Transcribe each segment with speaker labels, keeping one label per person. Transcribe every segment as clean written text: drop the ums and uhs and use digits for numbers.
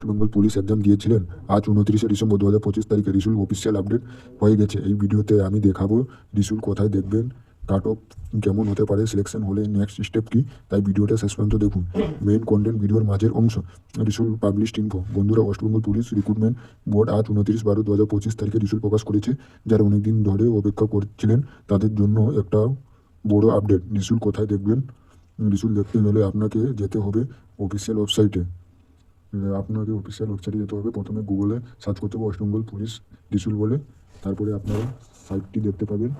Speaker 1: Bengal police exam দিয়েছিলেন। আজ 29শে December 2025 তারিখে রিসুল অফিসিয়াল আপডেট হয়ে গেছে। এই ভিডিওতে আমি দেখাবো রিসুল কোথায় দেখবেন, কাট অফ কেমন হতে পারে, সিলেকশন হলে নেক্সট স্টেপ কী। তাই ভিডিওটা শেষ পর্যন্ত দেখুন। মেইন কন্টেন্ট ভিডিওর মাঝের অংশ। রিসুল পাবলিশড ইনফো। বন্ধুরা, West Bengal police recruitment board আজ 29/12/2025 তারিখে রিসুল প্রকাশ করেছে। যারা অনেকদিন ধরে অপেক্ষা করছিলেন তাদের জন্য একটা বড় আপডেট। রিসুল কোথায় দেখবেন? রিসুল দেখতে গেলে আপনাকে যেতে হবে অফিসিয়াল ওয়েবসাইটে। আপনাকে অফিসিয়াল ওয়েবসাইটে যেতে হবে। প্রথমে গুগলে সার্চ করতে হবে ওয়েস্ট বেঙ্গল পুলিশ রিসুল বলে। তারপরে আপনারা সাইটটি দেখতে পাবেন।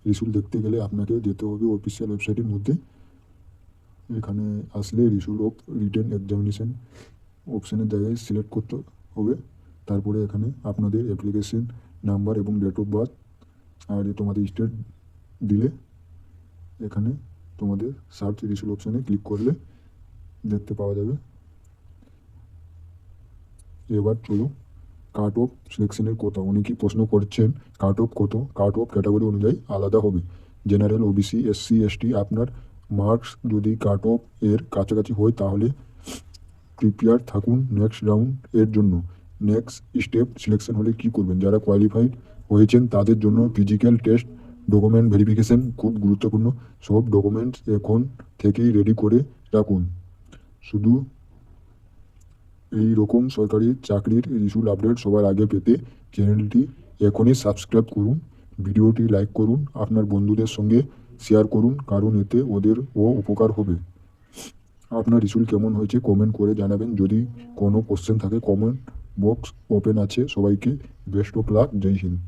Speaker 1: রিসুল দেখতে গেলে আপনাকে যেতে হবে অফিসিয়াল ওয়েবসাইটের মধ্যে। এখানে আসলে রিসুল অফ রিটেন এক্সামিনেশন অপশানের জায়গায় সিলেক্ট করতে হবে। তারপরে এখানে আপনাদের অ্যাপ্লিকেশন নাম্বার এবং ডেট অফ বার্থ আর তোমাদের স্টেট দিলে এখানে তোমাদের সার্চ রিসুল অপশানে ক্লিক করলে দেখতে পাওয়া যাবে। এবার চলো কাট অফ সিলেকশনের কথা। অনেকেই প্রশ্ন করছেন কাট অফ কত। কাট অফ ক্যাটাগরি অনুযায়ী আলাদা হবে। জেনারেল, ওবিসি, এসসি, এসটি আপনার মার্কস যদি কাট অফ এর কাছাকাছি হয় তাহলে প্রিপেয়ার থাকুন নেক্সট রাউন্ড এর জন্য। নেক্সট স্টেপ সিলেকশন হলে কী করবেন? যারা কোয়ালিফাইড হয়েছেন তাদের জন্য ফিজিক্যাল টেস্ট, ডকুমেন্ট ভেরিফিকেশন খুব গুরুত্বপূর্ণ। সব ডকুমেন্টস এখন থেকেই রেডি করে রাখুন। শুধু এই রকম সরকারি চাকরির রিসুল আপডেট সবার আগে পেতে চ্যানেলটি এখনই সাবস্ক্রাইব করুন, ভিডিওটি লাইক করুন, আপনার বন্ধুদের সঙ্গে শেয়ার করুন, কারণ এতে ওদেরও উপকার হবে। আপনার রিসুল কেমন হয়েছে কমেন্ট করে জানাবেন। যদি কোনো কোশ্চেন থাকে কমেন্ট বক্স ওপেন আছে। সবাইকে বেস্ট অফ লাক। জয় হিন্দ।